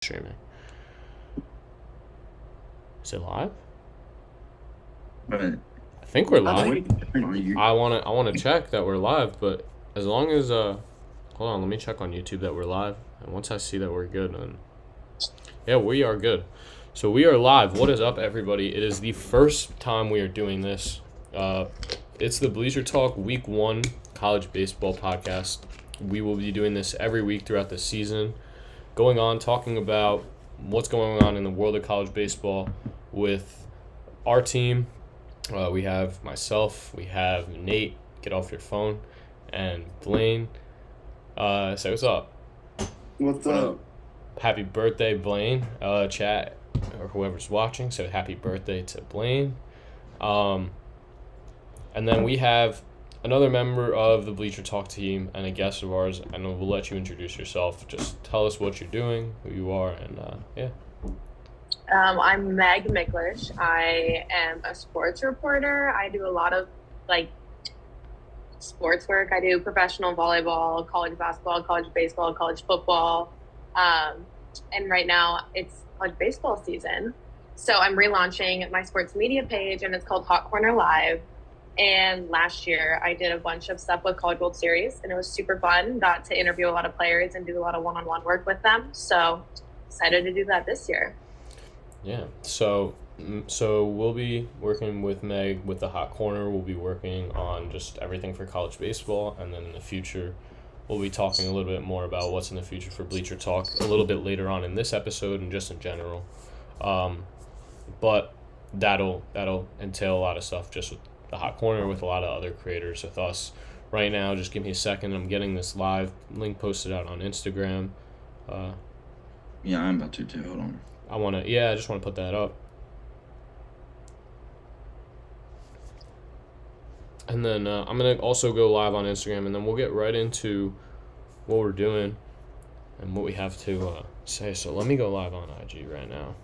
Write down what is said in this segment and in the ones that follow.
Streaming. Is it live? But I think we're I live. think I wanna check that we're live, but as long as hold on, let me check on YouTube that we're live. And once I see that we're good, then yeah, we are good. So we are live. What is up, everybody? It is the first time we are doing this. It's the Bleacher Talk Week 1 college baseball podcast. We will be doing this every week throughout the season, going on talking about what's going on in the world of college baseball with our team. We have myself, we have Nate, get off your phone, and Blaine. Say what's up. What's What up? up? Happy birthday, Blaine. Chat or whoever's watching, so happy birthday to Blaine. And then we have another member of the Bleacher Talk team and a guest of ours, and we'll let you introduce yourself. Just tell us what you're doing, who you are, and yeah. I'm Meg Miklish. I am a sports reporter. I do a lot of sports work. I do professional volleyball, college basketball, college baseball, college football. And right now it's college baseball season. So I'm relaunching my sports media page, and it's called Hot Corner Live. And last year I did a bunch of stuff with College World Series, and it was super fun. Got to interview a lot of players and do a lot of one-on-one work with them. So excited to do that this year. Yeah, so we'll be working with Meg with the Hot Corner. We'll be working on just everything for college baseball, and then in the future, we'll be talking a little bit more about what's in the future for Bleacher Talk a little bit later on in this episode and just in general. But that'll entail a lot of stuff just with the Hot Corner, with a lot of other creators, with us. Right now, just give me a second. I'm getting this live link posted out on Instagram. Yeah, I'm about to too. Hold on. I just want to put that up. And then I'm going to also go live on Instagram, and then we'll get right into what we're doing and what we have to say. So let me go live on IG right now.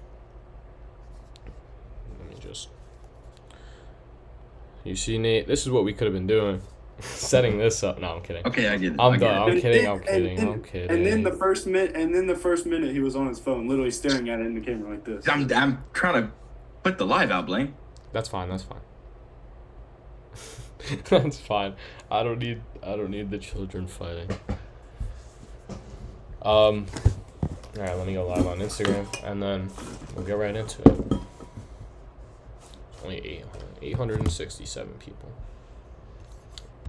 Let me just... You see, Nate, this is what we could have been doing. Setting this up. No, I'm kidding. Okay, I get it. I'm I get done. it. I'm kidding. And then the first minute he was on his phone, literally staring at it in the camera like this. I'm trying to put the live out, Blaine. That's fine. That's fine. I don't need the children fighting. All right, let me go live on Instagram, and then we'll get right into it. Only 867 people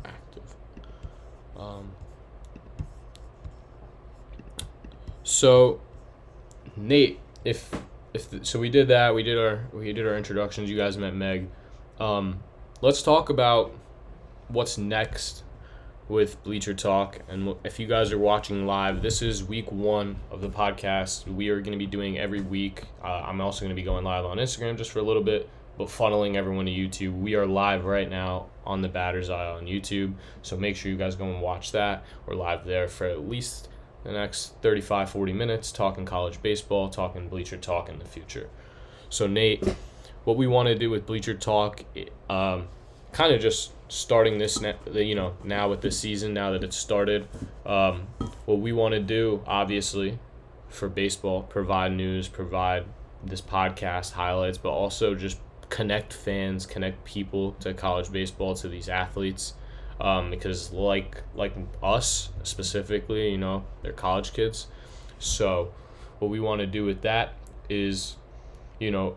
active. So Nate, so we did that. We did our introductions. You guys met Meg. Let's talk about what's next with Bleacher Talk. And if you guys are watching live, this is week 1 of the podcast. We are going to be doing every week. I'm also going to be going live on Instagram just for a little bit, but funneling everyone to YouTube. We are live right now on the Batter's Eye on YouTube, so make sure you guys go and watch that. We're live there for at least the next 35-40 minutes, talking college baseball, talking Bleacher Talk in the future. So Nate, what we want to do with Bleacher Talk, kind of just starting this, now with this season, now that it's started, what we want to do, obviously, for baseball, provide news, provide this podcast highlights, but also just connect fans, connect people to college baseball, to these athletes, because like us specifically, they're college kids. So what we want to do with that is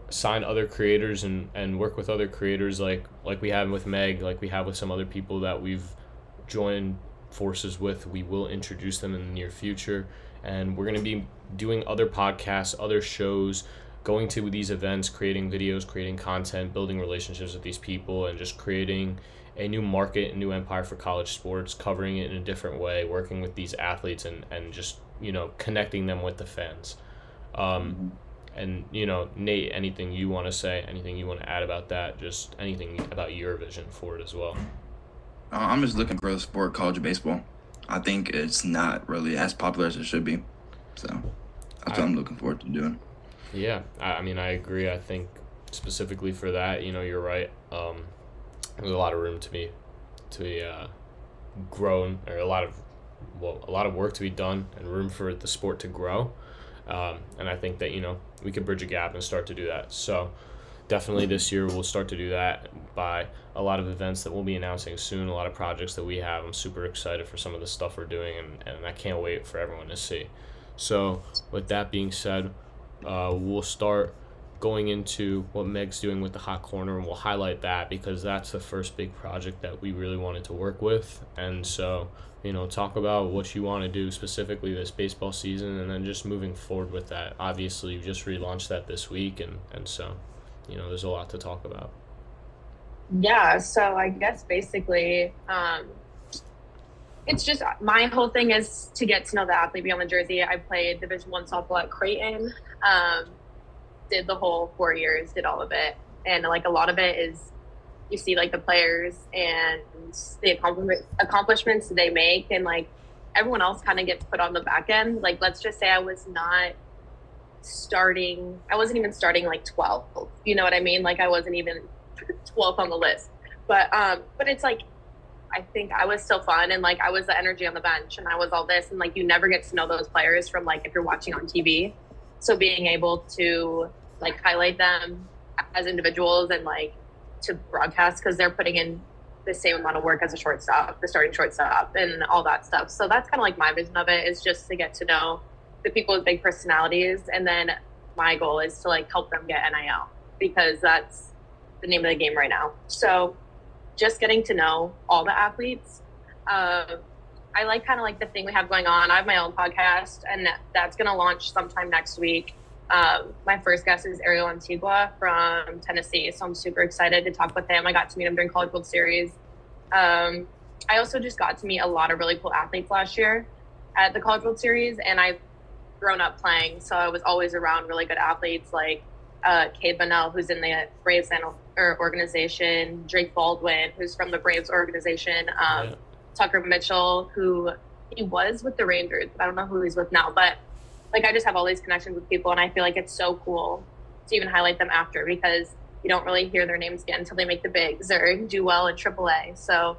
sign other creators and work with other creators like we have with Meg, like we have with some other people that we've joined forces with. We will introduce them in the near future, and we're going to be doing other podcasts, other shows, going to these events, creating videos, creating content, building relationships with these people, and just creating a new market, a new empire for college sports, covering it in a different way, working with these athletes and just, connecting them with the fans. And, Nate, anything you want to say, anything you want to add about that, just anything about your vision for it as well? I'm just looking for the sport, college baseball. I think it's not really as popular as it should be. So that's what I'm looking forward to doing. Yeah, I mean, I agree. I think specifically for that, you're right. There's a lot of room to be grown, or a lot of work to be done, and room for the sport to grow. And I think that, we could bridge a gap and start to do that. So definitely this year we'll start to do that by a lot of events that we'll be announcing soon, a lot of projects that we have. I'm super excited for some of the stuff we're doing, and I can't wait for everyone to see. So with that being said, we'll start going into what Meg's doing with the Hot Corner, and we'll highlight that because that's the first big project that we really wanted to work with. And so, talk about what you want to do specifically this baseball season, and then just moving forward with that. Obviously, you just relaunched that this week, and so, there's a lot to talk about. Yeah, so I guess basically, it's just my whole thing is to get to know the athlete beyond the jersey. I played Division I softball at Creighton. Did the whole 4 years, did all of it. And like a lot of it is you see like the players and the accomplishments they make, and like everyone else kind of gets put on the back end. Like, let's just say I wasn't even starting like 12th. You know what I mean? Like I wasn't even 12th on the list. But it's like, I think I was still fun, and like I was the energy on the bench, and I was all this, and like you never get to know those players from like if you're watching on TV. So being able to like highlight them as individuals and like to broadcast, because they're putting in the same amount of work as a shortstop, the starting shortstop, and all that stuff. So that's kind of like my vision of it, is just to get to know the people with big personalities, and then my goal is to like help them get NIL, because that's the name of the game right now. So just getting to know all the athletes. I like kind of like the thing we have going on. I have my own podcast, and that's going to launch sometime next week. My first guest is Ariel Antigua from Tennessee, so I'm super excited to talk with him. I got to meet him during College World Series. I also just got to meet a lot of really cool athletes last year at the College World Series, and I've grown up playing, so I was always around really good athletes like Cade Bunnell, who's in the Braves organization, Drake Baldwin, who's from the Braves organization, Tucker Mitchell, who he was with the Rangers, but I don't know who he's with now. But like I just have all these connections with people, and I feel like it's so cool to even highlight them after, because you don't really hear their names again until they make the bigs or do well in AAA. So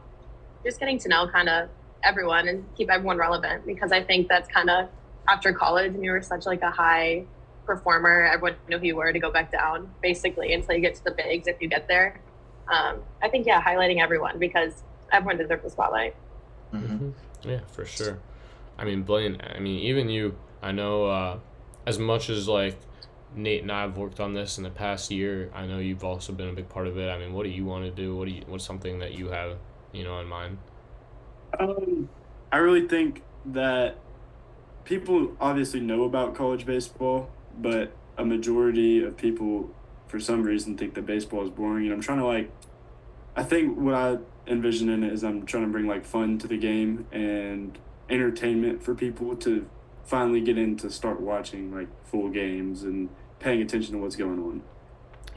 just getting to know kind of everyone and keep everyone relevant, because I think that's kind of after college and you were such like a high performer, everyone knew who you were to go back down basically until you get to the bigs if you get there. I think, highlighting everyone, because everyone deserves the spotlight. Mm-hmm. Yeah, for sure. I mean, Blaine, even you, I know as much as like Nate and I have worked on this in the past year, I know you've also been a big part of it. I mean, what do you want to do? What's something that you have, in mind? I really think that people obviously know about college baseball, but a majority of people, for some reason, think that baseball is boring. And I'm trying to I think what I envision in it is I'm trying to bring like fun to the game and entertainment for people to finally get in to start watching like full games and paying attention to what's going on.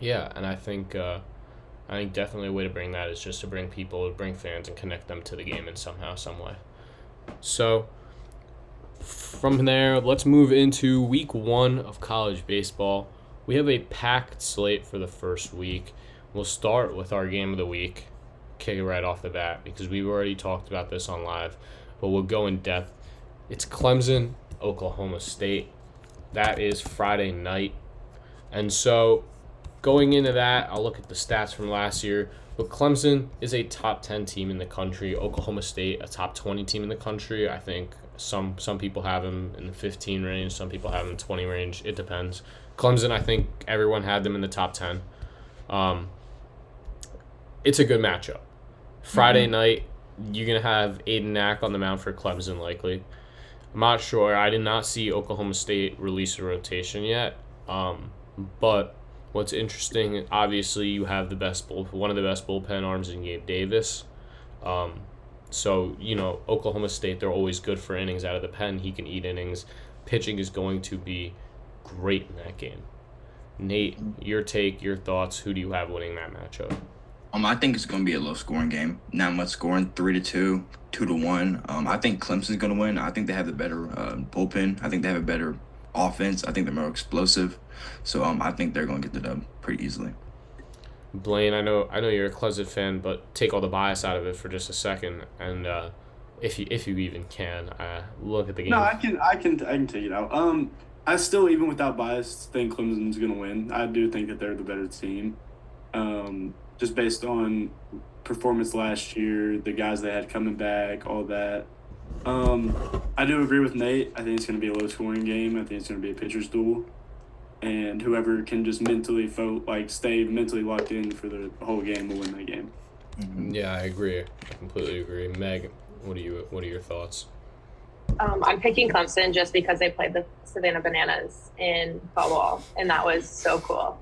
Yeah, and I think definitely a way to bring that is just to bring fans and connect them to the game in some way. So from there, let's move into week 1 of college baseball. We have a packed slate for the first week. We'll start with our game of the week, kick it right off the bat, because we've already talked about this on live, but we'll go in depth. It's Clemson, Oklahoma State. That is Friday night. And so going into that, I'll look at the stats from last year. But Clemson is a top 10 team in the country. Oklahoma State, a top 20 team in the country. I think some people have them in the 15 range. Some people have them in the 20 range. It depends. Clemson, I think everyone had them in the top 10. It's a good matchup. Friday night, you're going to have Aiden Knack on the mound for Clemson likely. I'm not sure. I did not see Oklahoma State release a rotation yet. But what's interesting, obviously, you have one of the best bullpen arms in Gabe Davis. So, Oklahoma State, they're always good for innings out of the pen. He can eat innings. Pitching is going to be great in that game. Nate, your take, your thoughts. Who do you have winning that matchup? I think it's going to be a low-scoring game. Not much scoring, 3-2, 2-1. I think Clemson's going to win. I think they have the better bullpen. I think they have a better offense. I think they're more explosive. So I think they're going to get the dub pretty easily. Blaine, I know you're a Clemson fan, but take all the bias out of it for just a second, and if you even can, look at the game. No, I can take it out. I still, even without bias, think Clemson's going to win. I do think that they're the better team, just based on performance last year, the guys they had coming back, all that. I do agree with Nate. I think it's going to be a low-scoring game. I think it's going to be a pitcher's duel, and whoever can just mentally stay mentally locked in for the whole game will win that game. Yeah, I agree. I completely agree. Meg, what are your thoughts? I'm picking Clemson just because they played the Savannah Bananas in fall ball, and that was so cool.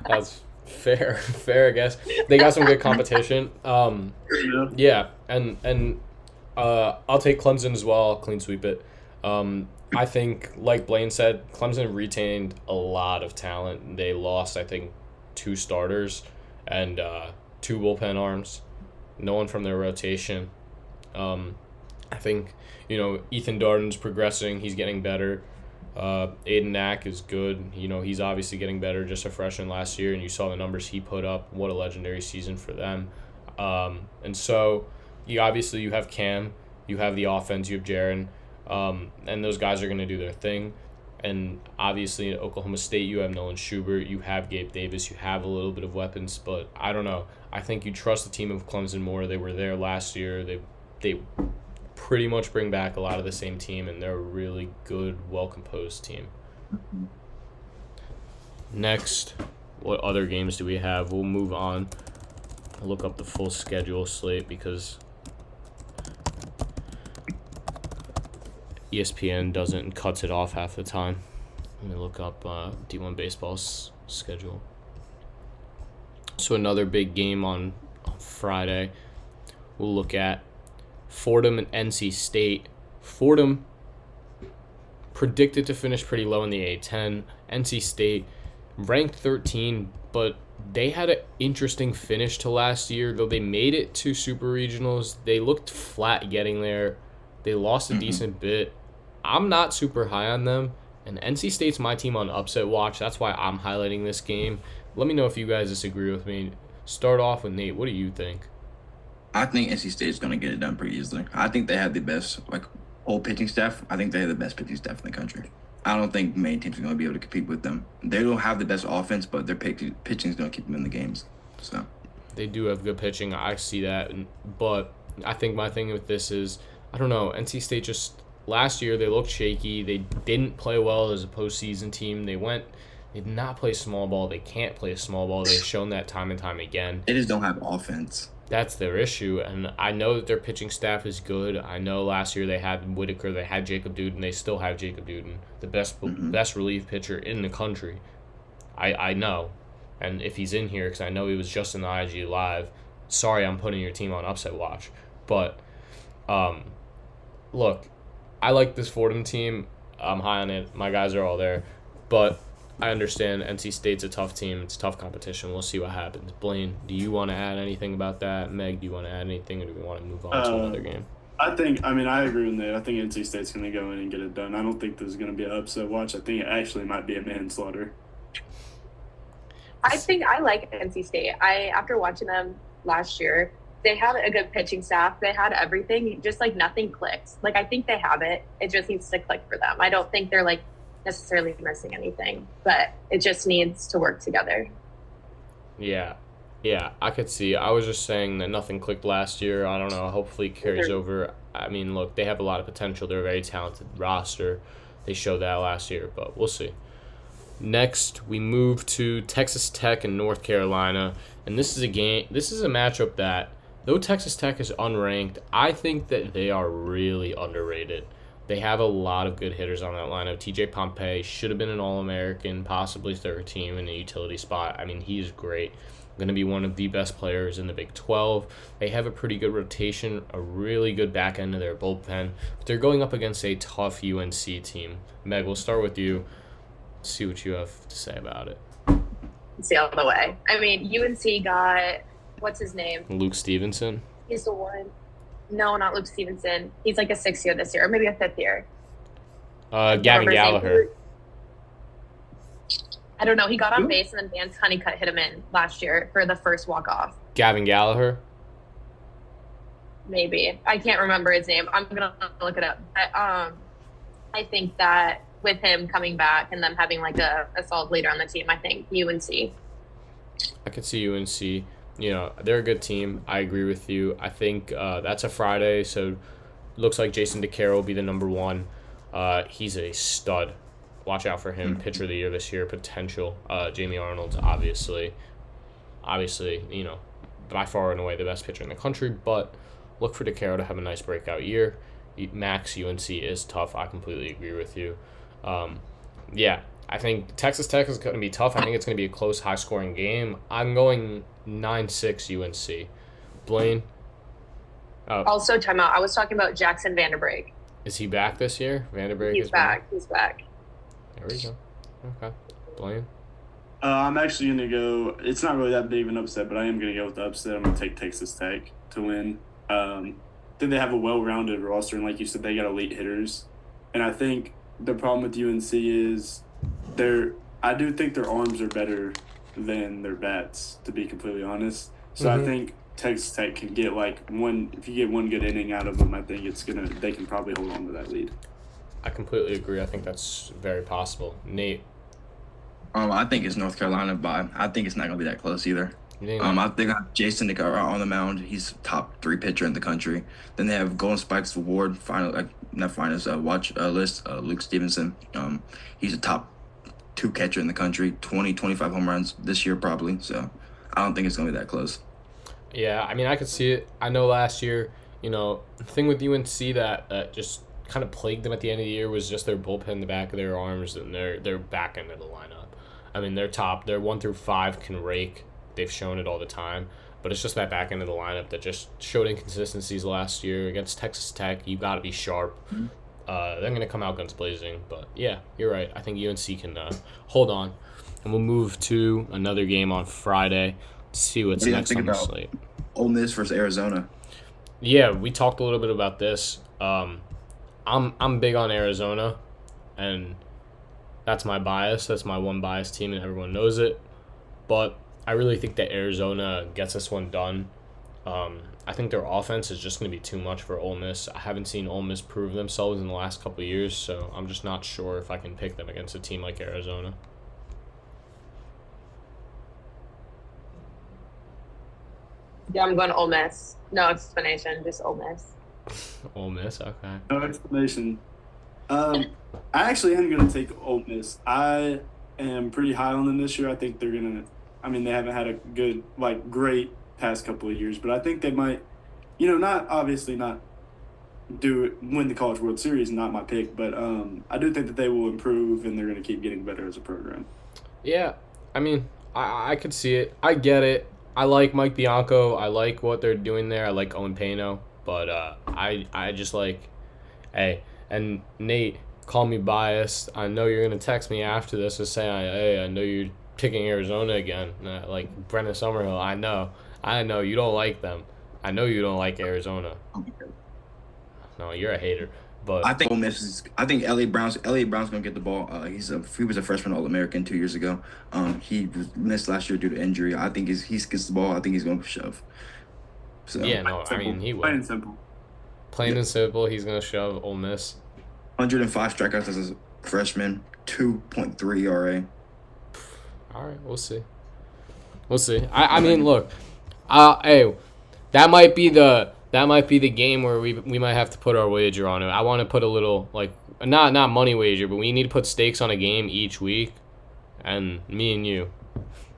That's fair, I guess. They got some good competition. Yeah, and I'll take Clemson as well. I'll clean sweep it. I think, like Blaine said, Clemson retained a lot of talent. They lost, I think, 2 starters and 2 bullpen arms. No one from their rotation. I think, Ethan Darden's progressing. He's getting better. Aiden Knack is good. He's obviously getting better, just a freshman last year, and you saw the numbers he put up. What a legendary season for them. And so you have Cam, you have the offense, you have Jaron, and those guys are going to do their thing. And obviously at Oklahoma State, you have Nolan Schubert, you have Gabe Davis, you have a little bit of weapons, but I don't know. I think you trust the team of Clemson more. They were there last year. They pretty much bring back a lot of the same team, and they're a really good, well-composed team. Next, what other games do we have? We'll move on. I'll look up the full schedule slate because ESPN doesn't cuts it off half the time. Let me look up D1 Baseball's schedule. So another big game on Friday. We'll look at Fordham and NC State. Fordham predicted to finish pretty low in the A10. NC State ranked 13, but they had an interesting finish to last year. Though they made it to Super Regionals, they looked flat getting there. They lost a decent bit. I'm not super high on them, and NC State's my team on upset watch. That's why I'm highlighting this game. Let me know if you guys disagree with me. Start off with Nate. What do you think? I think NC State's going to get it done pretty easily. I think they have the best whole pitching staff. I think they have the best pitching staff in the country. I don't think main teams are going to be able to compete with them. They don't have the best offense, but their pitching is going to keep them in the games. So they do have good pitching. I see that, but I think my thing with this is, I don't know, NC State just last year they looked shaky. They didn't play well as a postseason team. They did not play small ball. They can't play small ball. They've shown that time and time again. They just don't have offense. That's their issue, and I know that their pitching staff is good. I know last year they had Whitaker, they had Jacob Duden, they still have Jacob Duden, the best relief pitcher in the country. I know, and if he's in here, because I know he was just in the IG Live, sorry I'm putting your team on upset watch, but look, I like this Fordham team. I'm high on it. My guys are all there, but I understand NC State's a tough team. It's tough competition. We'll see what happens. Blaine, do you want to add anything about that? Meg, do you want to add anything, or do we want to move on to another game? I agree with Nate. I think NC State's going to go in and get it done. I don't think this is going to be an upset watch. I think it actually might be a manslaughter. I think I like NC State. After watching them last year, they had a good pitching staff. They had everything. Just nothing clicks. I think they have it. It just needs to click for them. I don't think they're necessarily missing anything, but it just needs to work together. Yeah, I could see. I was just saying that nothing clicked last year. I don't know. Hopefully it carries over. I mean, look, they have a lot of potential. They're a very talented roster. They showed that last year, but we'll see. Next, we move to Texas Tech and North Carolina, and this is a matchup that, though Texas Tech is unranked, I think that they are really underrated. They have a lot of good hitters on that lineup. TJ Pompey should have been an All-American, possibly third team in a utility spot. I mean, he's great. Going to be one of the best players in the Big 12. They have a pretty good rotation, a really good back end of their bullpen. But they're going up against a tough UNC team. Meg, we'll start with you. See what you have to say about it. It's the other way. I mean, UNC got, what's his name? Luke Stevenson. He's the one. No, not Luke Stevenson. He's a 6th year this year, or maybe a 5th year. Gavin Gallagher. I don't know. He got on base, and then Vance Honeycutt hit him in last year for the first walk-off. Gavin Gallagher? Maybe. I can't remember his name. I'm going to look it up. I think that with him coming back and them having like a solid leader on the team, I think UNC. I could see UNC. You know, they're a good team. I agree with you. I think that's a Friday, so looks like Jason DeCaro will be the number one. He's a stud. Watch out for him. Pitcher of the year this year, potential. Jamie Arnold's obviously, you know, by far and away the best pitcher in the country, but look for DeCaro to have a nice breakout year. Max, UNC is tough. I completely agree with you. Yeah, I think Texas Tech is going to be tough. I think it's going to be a close, high-scoring game. I'm going 9-6 UNC. Blaine? Also, timeout. I was talking about Jackson Vanderbeek. Is he back this year? Vanderbeek He's is back. He's back. There we go. Okay. Blaine? I'm actually going to go – it's not really that big of an upset, but I am going to go with the upset. I'm going to take Texas Tech to win. I think they have a well-rounded roster, and like you said, they got elite hitters. And I think the problem with UNC is I do think their arms are better than their bats, to be completely honest. So I think Texas Tech can get if you get one good inning out of them, I think they can probably hold on to that lead. I completely agree. I think that's very possible. Nate? I think it's North Carolina, but I think it's not going to be that close either. I think Jason DeCaro on the mound. He's top 3 pitcher in the country. Then they have Golden Spikes Award list. Luke Stevenson. He's a top 2 catcher in the country. 25 home runs this year probably. So I don't think it's going to be that close. Yeah, I mean, I could see it. I know last year, you know, the thing with UNC that just kind of plagued them at the end of the year was just their bullpen in the back of their arms and their back end of the lineup. I mean, their 1 through 5 can rake. They've shown it all the time, but it's just that back end of the lineup that just showed inconsistencies last year against Texas Tech. You got to be sharp. They're going to come out guns blazing, but yeah, you're right. I think UNC can hold on, and we'll move to another game on Friday to see what's next on the slate. Ole Miss versus Arizona. Yeah, we talked a little bit about this. I'm big on Arizona, and that's my bias. That's my one bias team, and everyone knows it. But I really think that Arizona gets this one done. I think their offense is just going to be too much for Ole Miss. I haven't seen Ole Miss prove themselves in the last couple of years, so I'm just not sure if I can pick them against a team like Arizona. Yeah, I'm going Ole Miss. No explanation, just Ole Miss. Ole Miss, okay. No explanation. I actually am going to take Ole Miss. I am pretty high on them this year. I think they're going to – I mean, they haven't had a good, great past couple of years, but I think they might, win the College World Series, not my pick, but I do think that they will improve and they're going to keep getting better as a program. Yeah, I mean, I could see it. I get it. I like Mike Bianco. I like what they're doing there. I like Owen Pano, but I just like, hey, and Nate, call me biased. I know you're going to text me after this and say, hey, I know you're picking Arizona again, like Brendan Summerhill. I know you don't like them. I know you don't like Arizona. No, you're a hater. But I think Ole Miss I think Elliott Brown's gonna get the ball. He was a freshman All-American 2 years ago. He missed last year due to injury. I think he gets the ball. I think he's gonna shove. So yeah, no, I mean he will. Plain and simple. Plain and simple. He's gonna shove Ole Miss. 105 strikeouts as a freshman. 2.3 ERA. All right, we'll see. I mean, look, hey, that might be the game where we might have to put our wager on it. I want to put a little not money wager, but we need to put stakes on a game each week, and me and you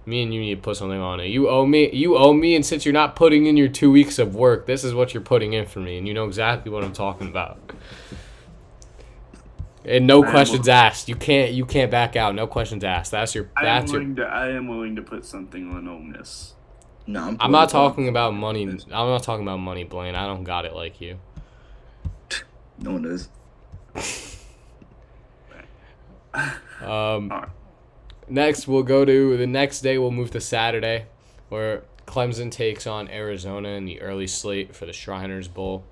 need to put something on it. You owe me, and since you're not putting in your 2 weeks of work, this is what you're putting in for me, and you know exactly what I'm talking about. And no questions asked. You can't back out. No questions asked. I am willing to put something on Ole Miss. No, I'm not talking about money. I'm not talking about money, Blaine. I don't got it like you. No one does. Next, we'll go to the next day. We'll move to Saturday, where Clemson takes on Arizona in the early slate for the Shriners Bowl,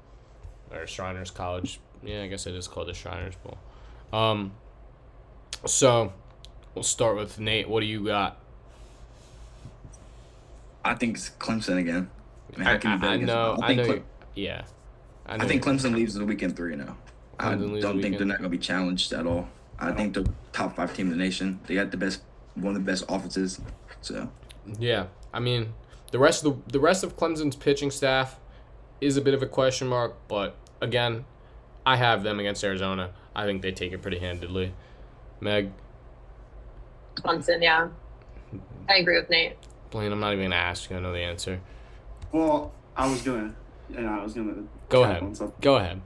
or Shriners College. Yeah, I guess it is called the Shriners Bowl. So we'll start with Nate. What do you got? I think it's Clemson again. I know. I think Clemson leaves the weekend 3-0. I don't think they're not going to be challenged at all. I think they're top 5 team in the nation. They got one of the best offenses. So Yeah, I mean, the rest of Clemson's pitching staff is a bit of a question mark, but again, I have them against Arizona. I think they take it pretty handedly. Meg, Clemson, yeah. I agree with Nate. Blaine, I'm not even gonna ask you. I know the answer. Well, I was gonna Go tap ahead. on something. Go ahead.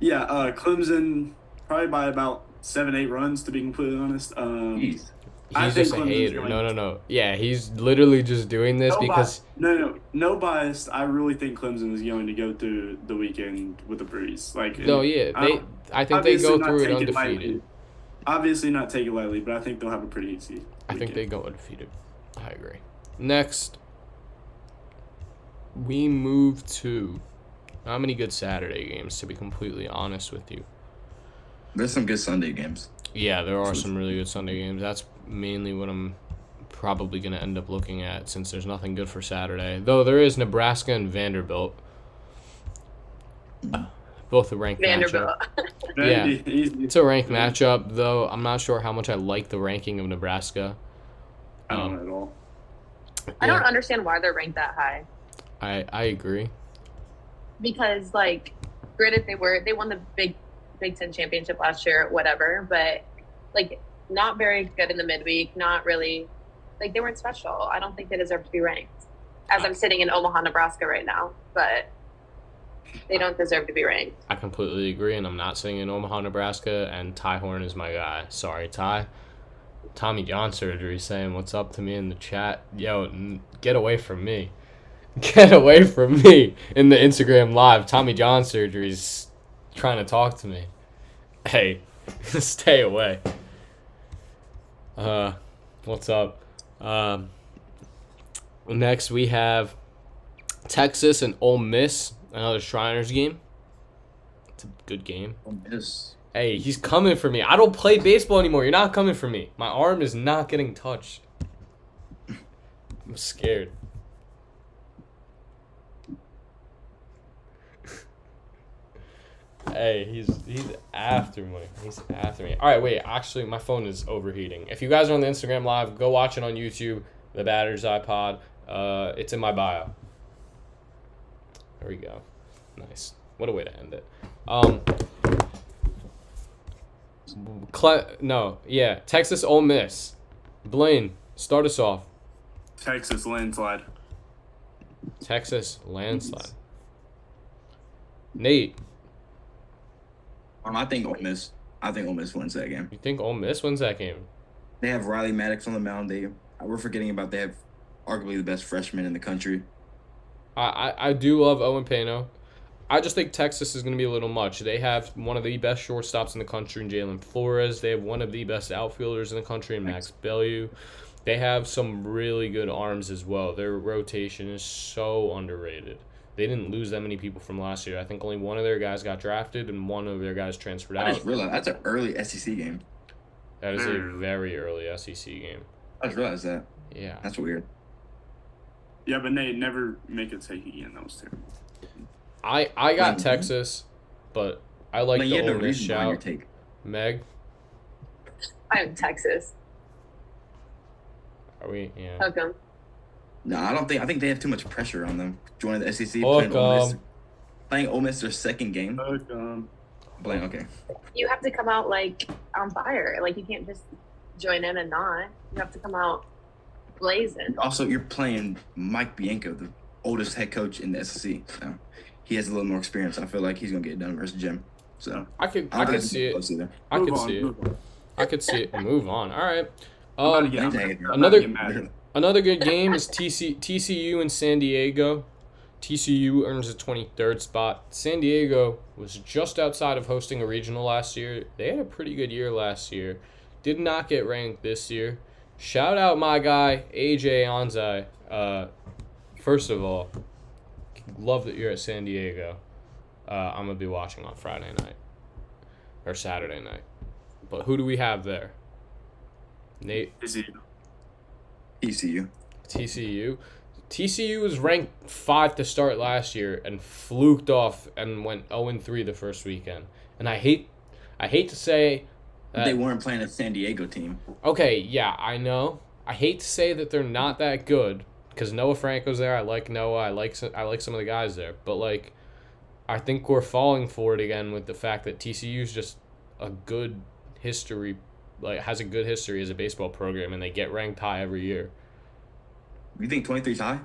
Clemson probably by about 7-8 runs, to be completely honest. jeez. I He's think just a Clemson's hater. going- No. Yeah, he's literally just doing this because no bias. I really think Clemson is going to go through the weekend with a breeze. I think they go through it undefeated. Obviously not take it lightly, but I think they'll have a pretty easy weekend. I think they go undefeated. I agree. Next, we move to not many good Saturday games, to be completely honest with you. There's some good Sunday games. Yeah, there are some really good Sunday games. That's mainly what I'm probably going to end up looking at since there's nothing good for Saturday. Though there is Nebraska and Vanderbilt. Both a ranked Vanderbilt. matchup. Very easy. It's a ranked matchup, though I'm not sure how much I like the ranking of Nebraska. I don't know at all. I don't understand why they're ranked that high. I agree. Because, like, granted, they won the Big Ten championship last year, whatever, but, like, not very good in the midweek, not really, like, they weren't special. I don't think they deserve to be ranked, as I'm sitting in Omaha, Nebraska right now, but they don't deserve to be ranked. I completely agree, and I'm not sitting in Omaha, Nebraska, and Ty Horn is my guy. Sorry, Ty. Tommy John surgery saying what's up to me in the chat. Yo, get away from me. Get away from me in the Instagram live. Tommy John surgery's trying to talk to me. Hey, stay away. What's up? Next we have Texas and Ole Miss, another Shriners game. It's a good game. Hey, he's coming for me. I don't play baseball anymore. You're not coming for me. My arm is not getting touched. I'm scared. Hey, he's after me. He's after me. All right, wait. Actually, my phone is overheating. If you guys are on the Instagram live, go watch it on YouTube. The Batter's iPod. It's in my bio. There we go. Nice. What a way to end it. Texas Ole Miss. Blaine, start us off. Texas landslide. Texas landslide. Nate, I think Ole Miss. I think Ole Miss wins that game. you think Ole Miss wins that game? They have Riley Maddox on the mound. We're forgetting about they have arguably the best freshman in the country. I do love Owen Pano. I just think Texas is going to be a little much. They have one of the best shortstops in the country in Jalen Flores. They have one of the best outfielders in the country in Max Bellew. They have some really good arms as well. Their rotation is so underrated. They didn't lose that many people from last year. I think only one of their guys got drafted and one of their guys transferred out. I just realized that's an early SEC game. That is a very early SEC game. I just realized that. Yeah. That's weird. Yeah, but Nate, never make a take again. That was terrible. I got Texas, but I like the Ole Miss shout. Take. Meg, I'm Texas. are we? Yeah. Hook 'em. No, I don't think. I think they have too much pressure on them joining the SEC. Hook 'em. Playing Ole Miss their second game. Blame. Okay. You have to come out, like, on fire. Like, you can't just join in and not. You have to come out blazing. Also, you're playing Mike Bianco, the oldest head coach in the SEC. So he has a little more experience. I feel like he's gonna get it done versus Jim. So I could I don't see it. close either. I Move could on, see it. move on. I could see it. Move on. All right. I'm about to Dang. get another- mad. Another good game is TCU and San Diego. TCU earns a 23rd spot. San Diego was just outside of hosting a regional last year. They had a pretty good year last year. Did not get ranked this year. Shout out my guy, AJ Anzai. First of all, love that you're at San Diego. I'm going to be watching on Friday night. Or Saturday night. But who do we have there? Nate? ECU. TCU. TCU was ranked 5 to start last year and fluked off and went 0-3 the first weekend. And I hate to say They weren't playing a San Diego team. Okay, yeah, I know. I hate to say that they're not that good because Noah Franco's there. I like Noah. I like some of the guys there, but like, I think we're falling for it again with the fact that TCU's just a good history, like has a good history as a baseball program, and they get ranked high every year. You think 23's high?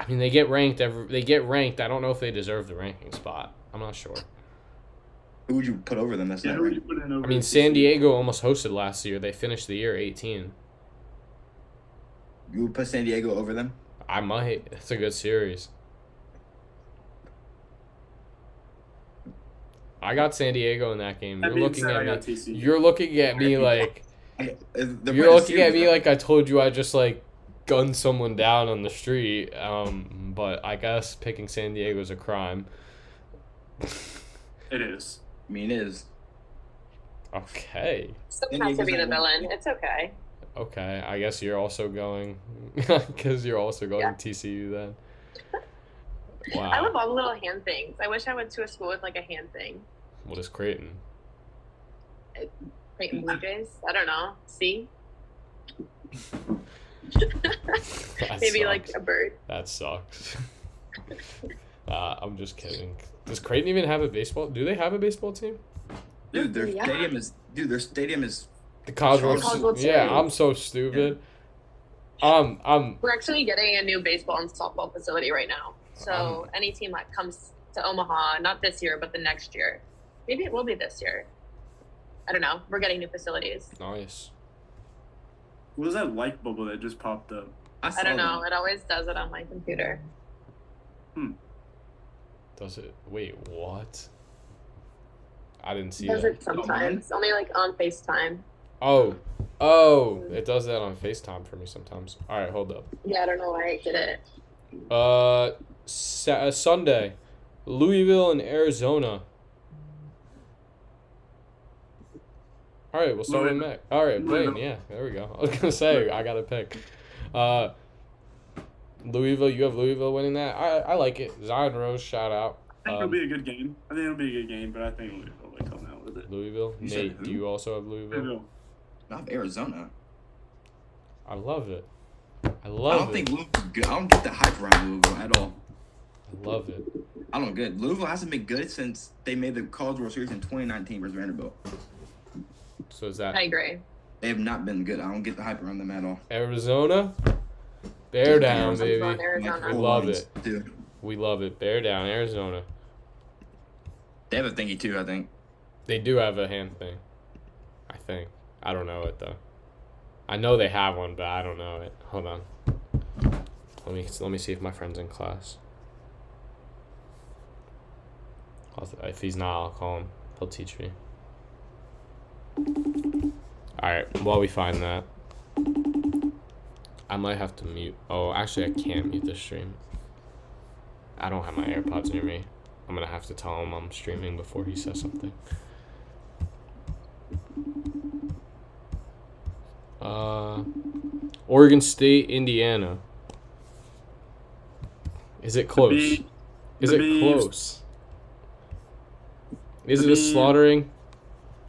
I mean, they get ranked They get ranked. I don't know if they deserve the ranking spot. I'm not sure. Who would you put over them? That's Yeah, not who would right. you put in over? I mean, San Diego almost hosted last year. They finished the year 18. You would put San Diego over them? I might. It's a good series. I got San Diego in that game. That You're being looking said, I at got me. TCU. You're looking at me like They're you're playing a looking at series, me though. like I told you I just like gunned someone down on the street. But I guess picking San Diego is a crime. It is. I mean, it is. Okay. Someone has to be the villain. It's okay. Okay. I guess you're also going because you're also going Yeah. TCU then. I Wow. love all the little hand things. I wish I went to a school with like a hand thing. What is Creighton? Creighton Blue Jays. I don't know. See? That Maybe like sucks. a bird. That sucks. I'm just kidding. Does Creighton even have a baseball? Do they have a baseball team? Dude, their Yeah. stadium is The College World. College World Yeah, Series. I'm so stupid. We're actually getting a new baseball and softball facility right now. So any team that comes to Omaha, not this year, but the next year, maybe it will be this year. I don't know. We're getting new facilities. Nice. What was that light bubble that just popped up? I don't know. It always does it on my computer. Does it? Wait, what? I didn't see Does that. it sometimes? Only like on FaceTime. Oh, it does that on FaceTime for me sometimes. All right, hold up. Yeah, I don't know why I did it. Sunday, Louisville and Arizona. All right, we'll start with Mac. All right, Blaine. Yeah, there we go. I was gonna say I gotta pick. Louisville. You have Louisville winning that. I like it. Zion Rose, shout out. I think it'll be a good game. I think it'll be a good game, but I think Louisville will come out with it. Louisville. You said Nate, who? do you also have Louisville? Louisville. Not Arizona. I love it. I don't think Louisville's good. I don't get the hype around Louisville at all. I love it. I don't get it. Louisville hasn't been good since they made the College World Series in 2019 versus Vanderbilt. So is that I agree. They have not been good. I don't get the hype around them at all. Arizona? Bear down, Arizona. baby. On Arizona. We love it. Dude. We love it. Bear down, Arizona. They have a thingy too, I think. They do have a hand thing. I think. I don't know it though. I know they have one, but I don't know it. Hold on. Let me see if my friend's in class. If he's not, I'll call him. He'll teach me. Alright, while we find that, I might have to mute. Oh, actually, I can't mute this stream. I don't have my AirPods near me. I'm gonna have to tell him I'm streaming before he says something. Oregon State, Indiana. Is it close? Is it close? Is it a slaughtering?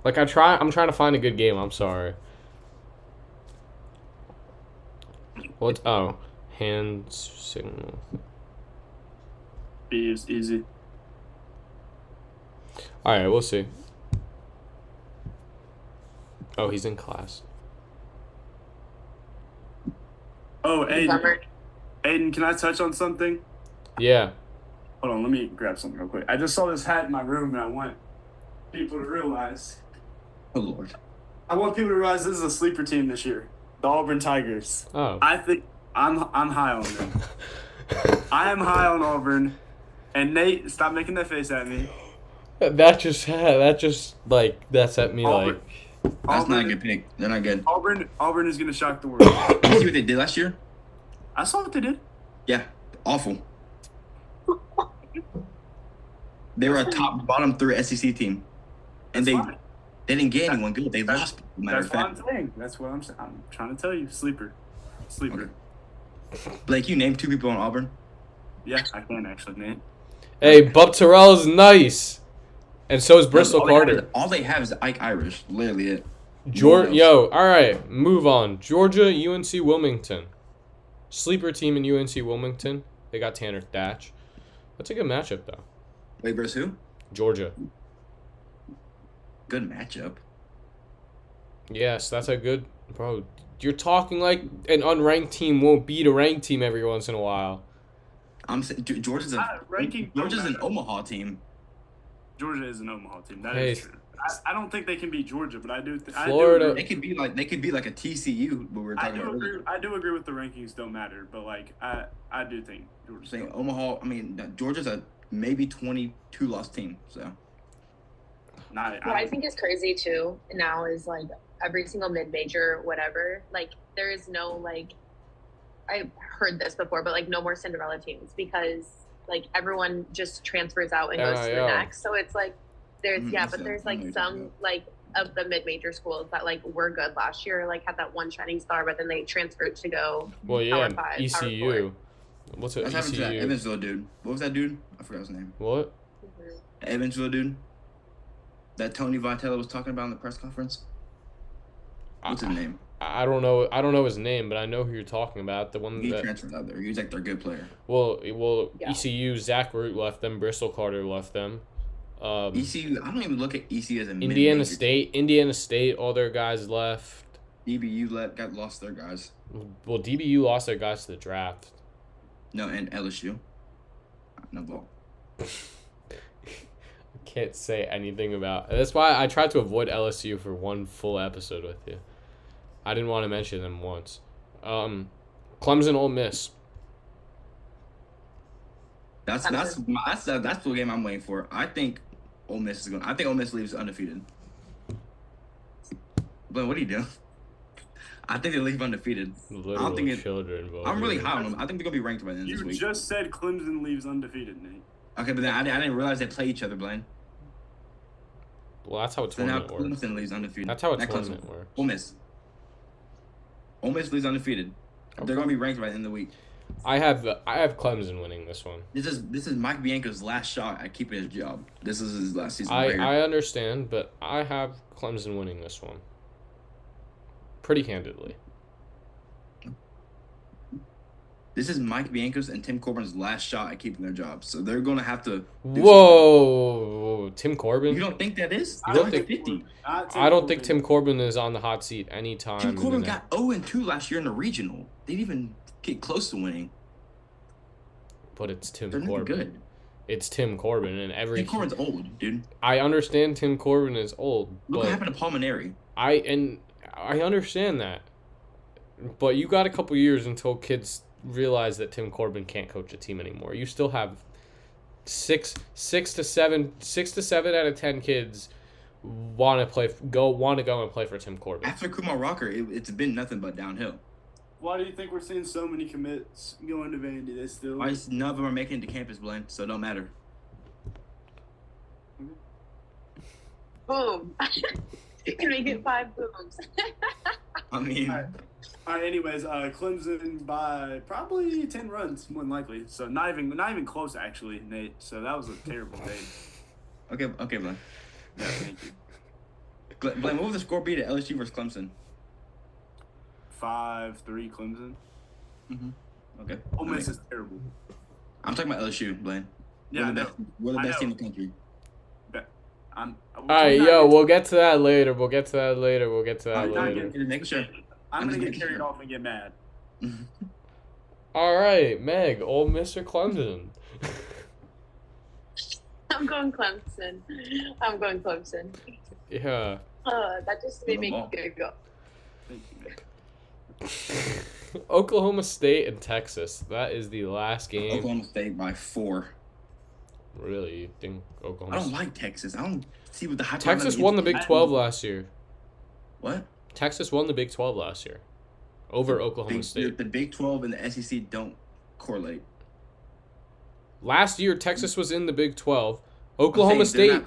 Like I'm trying to find a good game. I'm sorry. What? Oh, hand signal. B is easy. All right, we'll see. Oh, he's in class. Oh, Aiden. Bummer. Aiden, can I touch on something? Yeah. Hold on, let me grab something real quick. I just saw this hat in my room, and I want people to realize. Oh, Lord. I want people to realize this is a sleeper team this year, the Auburn Tigers. Oh. I think I'm high on them. I am high on Auburn, and Nate, stop making that face at me. That just like that set me Auburn, That's not a good pick. They're not good. Auburn is gonna shock the world. You see what they did last year? I saw what they did. Yeah. Awful. They were a bottom 3 SEC team. And That's fine. they didn't get anyone good. They That's- lost. Matter That's of what I'm fact. saying. That's what I'm saying. I'm trying to tell you, sleeper. Blake, you named 2 people on Auburn. Yeah, I can actually, Nate. Hey, Bub Terrell is nice. And so is Bristol Carter. All they have is Ike Irish. Literally it. All right, move on. Georgia, UNC Wilmington. Sleeper team in UNC Wilmington. They got Tanner Thatch. That's a good matchup, though. Wait, versus who? Georgia. Good matchup. Yes, that's a good... Bro, you're talking like an unranked team won't beat a ranked team every once in a while. I'm saying Georgia's an Omaha team. Georgia is an Omaha team. That Hey, is true. I don't think they can beat Georgia, but I do. Florida- They could be like a TCU, but we're talking about. I do agree with the rankings don't matter, but like I do think Georgia's Saying Omaha. I mean, Georgia's a maybe 22 loss team. So. What I think is crazy too now is like every single mid-major, whatever. Like there is no like, I've heard this before, but like no more Cinderella teams because like everyone just transfers out and goes to the next. So it's like there's but there's like some like of the mid-major schools that like were good last year, like had that one shining star, but then they transferred to go. Well, yeah, Power 5, ECU. What's it? What's happened to that ECU. Evansville dude? What was that dude? I forgot his name. What? Evansville dude. That Tony Vitello was talking about in the press conference. What's his name? I don't know. I don't know his name, but I know who you're talking about. The one He that transferred out there. He's like their good player. Well, Yeah. ECU. Zach Root left them. Bristol Carter left them. ECU. I don't even look at ECU as a Indiana mid-major State. Indiana State. All their guys left. team. DBU lost their guys. Well, DBU lost their guys to the draft. No, and LSU. No ball. Can't say anything about. That's why I tried to avoid LSU for one full episode with you. I didn't want to mention them once. Clemson, Ole Miss. That's the game I'm waiting for. I think Ole Miss leaves undefeated. But what are you doing? I think they leave undefeated. Literal children. I'm really high on them. I think they're gonna be ranked by the end of this You week. just said Clemson leaves undefeated, Nate. Okay, but then I didn't realize they play each other, Blaine. Well, that's how a So now tournament works. Clemson leaves undefeated. That's how a Not tournament Clemson. works. Ole Miss. Ole Miss leaves undefeated. They're gonna be ranked by the end of the week. I have Clemson winning this one. This is Mike Bianco's last shot at keeping his job. This is his last season. I understand, but I have Clemson winning this one. Pretty handedly. This is Mike Bianco's and Tim Corbin's last shot at keeping their jobs. So they're gonna have to. Whoa, Tim Corbin. You don't think that is? You don't They're think- 50. I don't think Tim Corbin is on the hot seat anytime. Tim Corbin got 0-2 last year in the regional. They didn't even get close to winning. But it's Tim They're not Corbin. good. It's Tim Corbin, and Tim Corbin's old, dude. I understand Tim Corbin is old, Look what but happened to Palmineri. I understand that. But you got a couple years until kids realize that Tim Corbin can't coach a team anymore. You still have six to seven out of 10 kids want to go and play for Tim Corbin. After Kumar Rocker, it's been nothing but downhill. Why do you think we're seeing so many commits going to Vandy? They still. None of them are making it to campus, Blaine, so it don't matter. Boom. You can make it 5 booms. I mean, All right. Anyways, Clemson by probably 10 runs, more than likely. So not even close, actually, Nate. So that was a terrible day. okay, Blaine. Yeah, thank you. Blaine, what would the score be to LSU versus Clemson? 5-3 Clemson. Okay. Ole Miss is terrible. I'm talking about LSU, Blaine. Yeah, We're the I best know. team in the country. I'm. All right, yo, we'll get to that later. We'll get to that later. Make sure. I'm gonna just get making carried sure. off and get mad. All right, Meg, Ole Miss or Clemson? I'm going Clemson. Yeah. That just made me go. Thank you, Nate. Oklahoma State and Texas. That is the last game. Oklahoma State by 4. Really, you think Oklahoma? I don't like Texas. I don't see what the hype. Texas won the Big 12 last year. What? Texas won the Big 12 last year over Oklahoma State. The Big 12 and the SEC don't correlate. Last year, Texas was in the Big 12. Oklahoma State.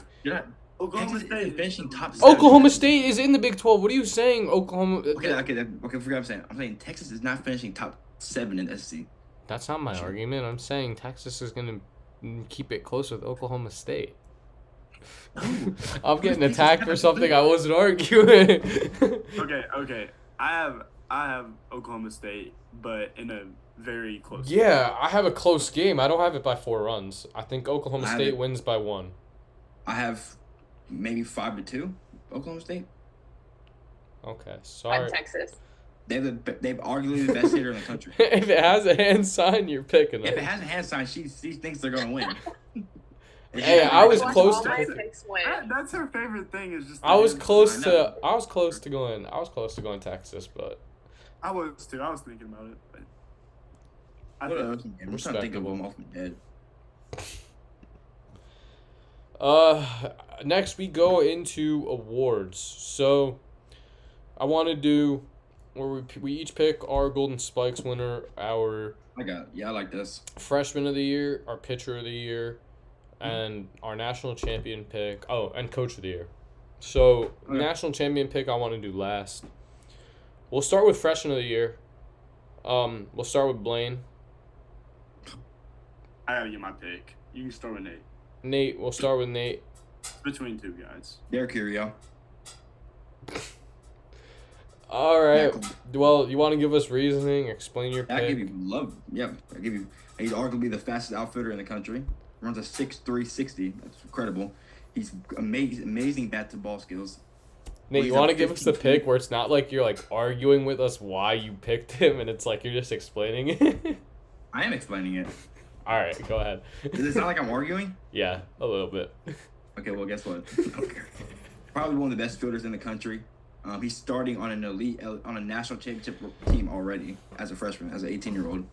Oklahoma Texas State is finishing top 7. Oklahoma State is in the Big 12. What are you saying, Oklahoma? Okay. Forget what I'm saying. I'm saying Texas is not finishing top 7 in the SEC. That's not my argument. I'm saying Texas is going to keep it close with Oklahoma State. I'm getting attacked for something I wasn't arguing. Okay. I have Oklahoma State, but in a very close game. Yeah, I have a close game. I don't have it by 4 runs. I think Oklahoma I have State it- wins by 1. I have maybe 5-2. Oklahoma State. Okay, I'm sorry. Texas. They've arguably the best hitter in the country. If it has a hand sign, you're picking If it. it has a hand sign, she thinks they're gonna win. Hey, I was Watch close all to my pick- picks win. That's her favorite thing is just. I was close I to know. I was close to going Texas, but I was too. I was thinking about it, but I What think else? I'm trying to think of them off my head. next we go into awards. So I want to do where we each pick our Golden Spikes winner, our I like this. freshman of the year, our pitcher of the year, and our national champion pick. Oh, and coach of the year. So Okay. national champion pick I want to do last. We'll start with freshman of the year. We'll start with Blaine. I gotta get my pick. You can start with Nate. Nate. We'll start with Nate. It's between two guys. Derek Curio. All right. Well, you want to give us reasoning? Explain your I give pick. you love. Yeah, I give you. He's arguably the fastest outfielder in the country. Runs a 6'3", 60. That's incredible. He's amazing bat to ball skills. Nate, he's you want to up give us the 15 pick where it's not like you're like arguing with us why you picked him, and it's like you're just explaining it. I am explaining it. All right, go ahead. Does it sound like I'm arguing? Yeah, a little bit. Okay, well, guess what? Probably one of the best fielders in the country. He's starting on an on a national championship team already as a freshman, as an 18-year-old.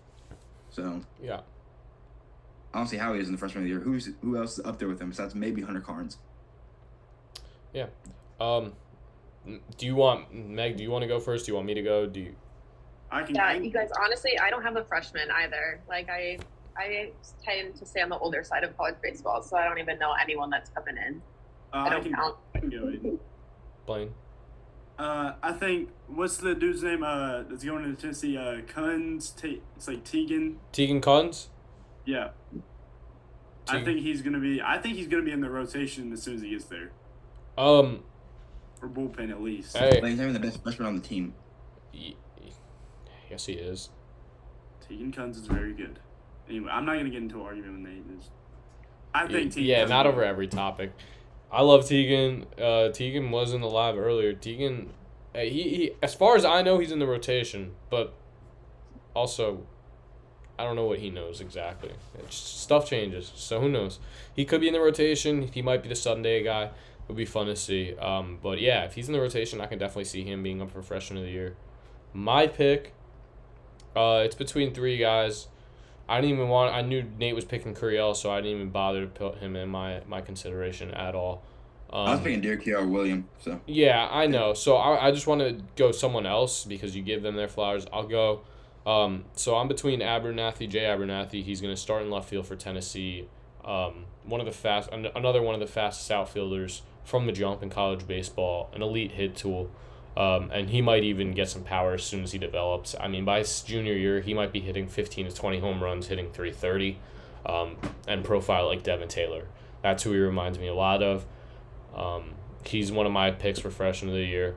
So Yeah. I don't see how he is in the freshman of the year. Who else is up there with him besides maybe Hunter Carnes? Do you want Meg? Do you want to go first? Do you want me to go? Do you? I can. Yeah, you guys. Honestly, I don't have a freshman either. Like I tend to stay on the older side of college baseball, so I don't even know anyone that's coming in. I I don't can. count. I can go in. Blaine. I think what's the dude's name? That's going to Tennessee. Kunz. It's like Tegan. Tegan Kunz. Yeah. I think he's gonna be. I think he's gonna be in the rotation as soon as he gets there, or bullpen at least. Hey. Like, he's having the best freshman on the team. Yes, he is. Tegan Kunz is very good. Anyway, I'm not gonna get into an argument with Nate. I think Tegan. Yeah, Kunz not will- over every topic. I love Tegan. Tegan wasn't alive earlier. Tegan, he as far as I know, he's in the rotation, but also, I don't know what he knows exactly. Stuff changes, so who knows? He could be in the rotation. He might be the Sunday guy. It would be fun to see. But yeah, if he's in the rotation, I can definitely see him being up for freshman of the year. My pick, it's between 3 guys. I knew Nate was picking Curiel, so I didn't even bother to put him in my consideration at all. I was picking Derek Curio or William. So Yeah, I know. So I just want to go someone else because you give them their flowers. I'll go. So I'm between Jay Abernathy. He's going to start in left field for Tennessee. Another one of the fastest outfielders from the jump in college baseball. An elite hit tool. And he might even get some power as soon as he develops. I mean, by his junior year, he might be hitting 15 to 20 home runs, hitting 330, and profile like Devin Taylor. That's who he reminds me a lot of. He's one of my picks for freshman of the year.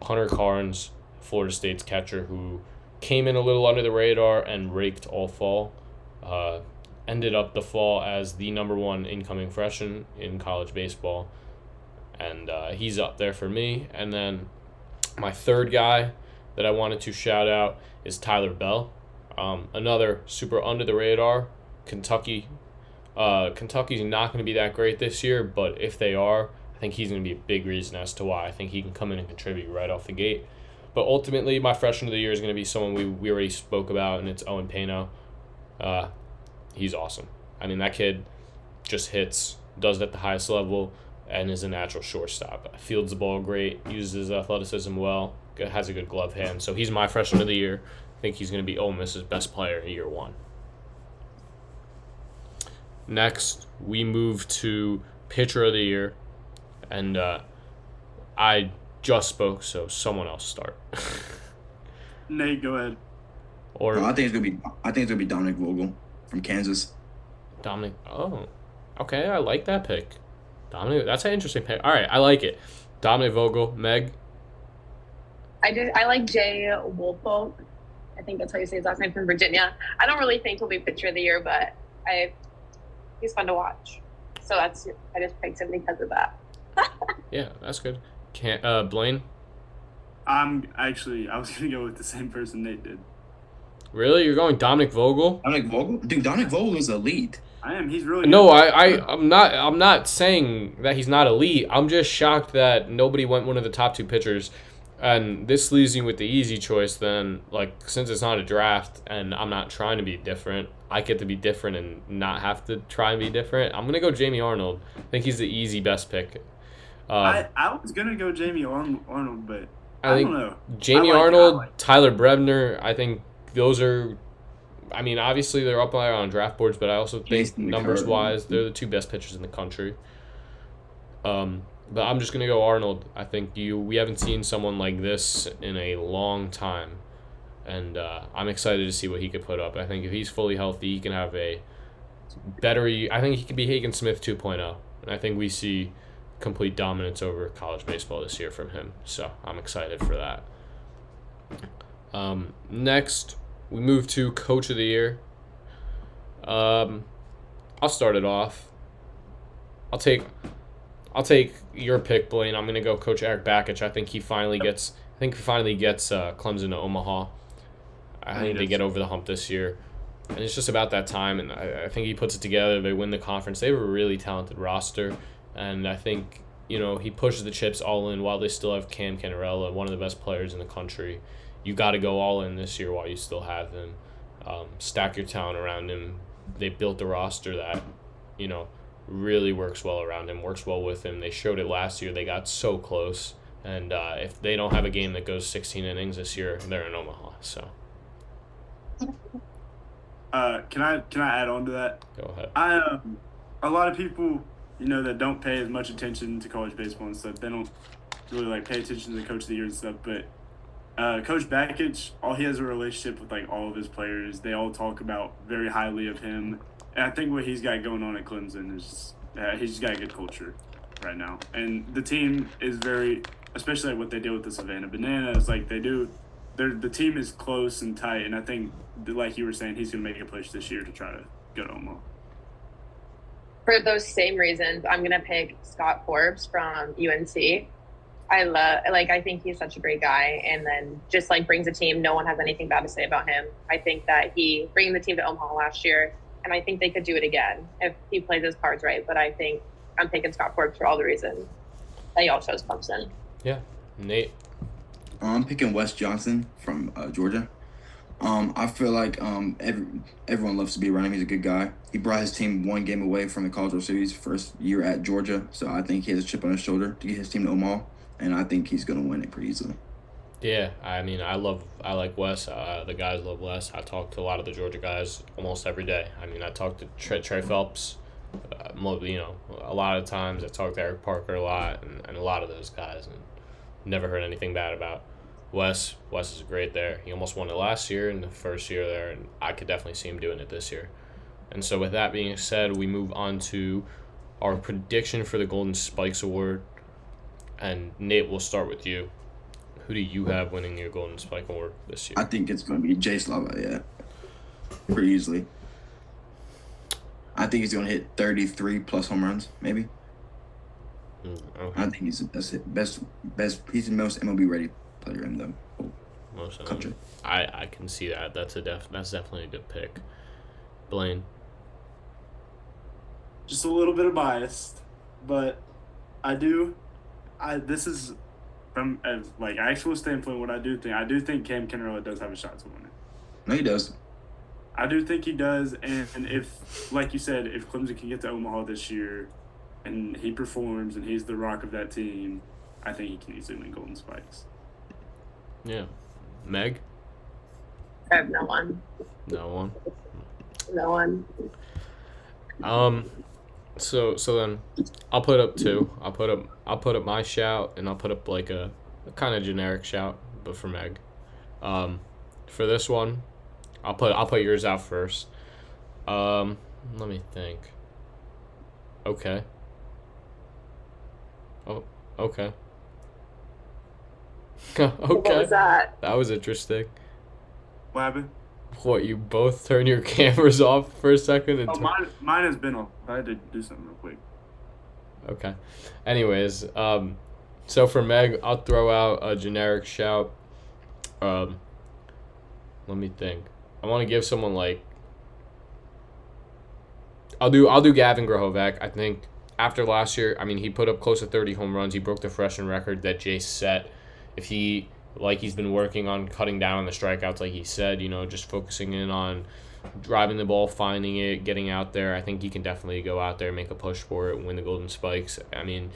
Hunter Carnes, Florida State's catcher, who came in a little under the radar and raked all fall. Ended up the fall as the number 1 incoming freshman in college baseball. And he's up there for me. And then my third guy that I wanted to shout out is Tyler Bell. Another super under the radar. Kentucky's not going to be that great this year, but if they are, I think he's going to be a big reason as to why I think he can come in and contribute right off the gate. But ultimately, my freshman of the year is going to be someone we already spoke about, and it's Owen Pano. He's awesome. I mean, that kid just hits, does it at the highest level, and is a natural shortstop. Fields the ball great, uses his athleticism well, has a good glove hand. So he's my freshman of the year. I think he's going to be Ole Miss's best player in year 1. Next, we move to pitcher of the year, and I just spoke, so someone else start. Nate, go ahead. Or I think it's gonna be Dominic Vogel from Kansas. Dominic. Oh, okay, I like that pick. Dominic, that's an interesting pick. All right, I like it. Dominic Vogel, Meg. I like Jay Woolfolk. I think that's how you say his last name, from Virginia. I don't really think he'll be pitcher of the year, but he's fun to watch. So I just picked him because of that. Yeah, that's good. Blaine. I was gonna go with the same person Nate did. Really? You're going Dominic Vogel? Dominic Vogel? Dude, Dominic Vogel is elite. I am. He's really No, good. I'm not saying that he's not elite. I'm just shocked that nobody went one of the top 2 pitchers. And this leaves me with the easy choice then. Like, since it's not a draft and I'm not trying to be different, I get to be different and not have to try and be different. I'm going to go Jamie Arnold. I think he's the easy best pick. I was gonna go Jamie Arnold, but I think don't know. Jamie Arnold, Tyler Brevner, I think those are, I mean, obviously they're up there on draft boards, but I also think Jason numbers-wise, they're the 2 best pitchers in the country. But I'm just going to go Arnold. I think we haven't seen someone like this in a long time, and I'm excited to see what he could put up. I think if he's fully healthy, he can have a better – I think he could be Hagen Smith 2.0, and I think we see complete dominance over college baseball this year from him. So I'm excited for that. Next, we move to Coach of the Year. I'll start it off. I'll take your pick, Blaine. I'm gonna go Coach Eric Bakich. I think he finally gets Clemson to Omaha. I think they get over the hump this year, and it's just about that time. And I think he puts it together. They win the conference. They have a really talented roster, and I think he pushes the chips all in while they still have Cam Cannarella, one of the best players in the country. You got to go all in this year while you still have him. Stack your talent around him. They built a roster that, really works well around him, works well with him. They showed it last year. They got so close. And if they don't have a game that goes 16 innings this year, they're in Omaha. So. Can I add on to that? Go ahead. A lot of people, that don't pay as much attention to college baseball and stuff, they don't really pay attention to the Coach of the Year and stuff, but Coach Bakich, he has a relationship with all of his players. They all talk about very highly of him, and I think what he's got going on at Clemson is he's just got a good culture right now, and the team is very, especially what they did with the Savannah Bananas, the team is close and tight, and I think, like you were saying, he's gonna make a push this year to try to go to Omaha. For those same reasons, I'm gonna pick Scott Forbes from UNC. I think he's such a great guy, and then just brings a team. No one has anything bad to say about him. I think that he bringing the team to Omaha last year, and I think they could do it again if he plays his cards right. But I think I'm taking Scott Forbes for all the reasons that he also chose Clemson. Yeah, Nate. I'm picking Wes Johnson from Georgia. I feel like everyone loves to be around him. He's a good guy. He brought his team 1 game away from the College World Series first year at Georgia, so I think he has a chip on his shoulder to get his team to Omaha, and I think he's going to win it pretty easily. Yeah, I mean, I like Wes. The guys love Wes. I talk to a lot of the Georgia guys almost every day. I mean, I talk to Trey Phelps, a lot of times. I talk to Eric Parker a lot, and a lot of those guys, and never heard anything bad about Wes. Wes is great there. He almost won it last year in the first year there, and I could definitely see him doing it this year. And so with that being said, we move on to our prediction for the Golden Spikes Award. And Nate, we'll start with you. Who do you have winning your Golden Spike Award this year? I think it's going to be Jay Slava, yeah. Pretty easily. I think he's going to hit 33 plus home runs, maybe. Okay. I think he's the best. He's the most MLB ready player in the whole country. I can see that. That's definitely a good pick. Blaine. Just a little bit of bias, but this is from actual standpoint what I do think Cam Cannarella does have a shot to win it. No, he does. I do think he does, and if, like you said, if Clemson can get to Omaha this year and he performs and he's the rock of that team, I think he can easily win Golden Spikes. Yeah. Meg? I have no one. No one? No one. So then I'll put up 2. I'll put up my shout, and I'll put up a kind of generic shout, but for Meg. For this one, I'll put yours out first. Let me think. Okay. Oh, okay. What Okay. was that? That was interesting. What happened? What, you both turn your cameras off for a second and Oh, mine has been off. I had to do something real quick. Okay. Anyways, so for Meg, I'll throw out a generic shout. Let me think. I want to give someone like I'll do Gavin Grohovac. I think after last year, I mean, he put up close to 30 home runs. He broke the freshman record that Jace set. If he he's been working on cutting down on the strikeouts, like he said, just focusing in on driving the ball, finding it, getting out there. I think he can definitely go out there, make a push for it, win the Golden Spikes. I mean,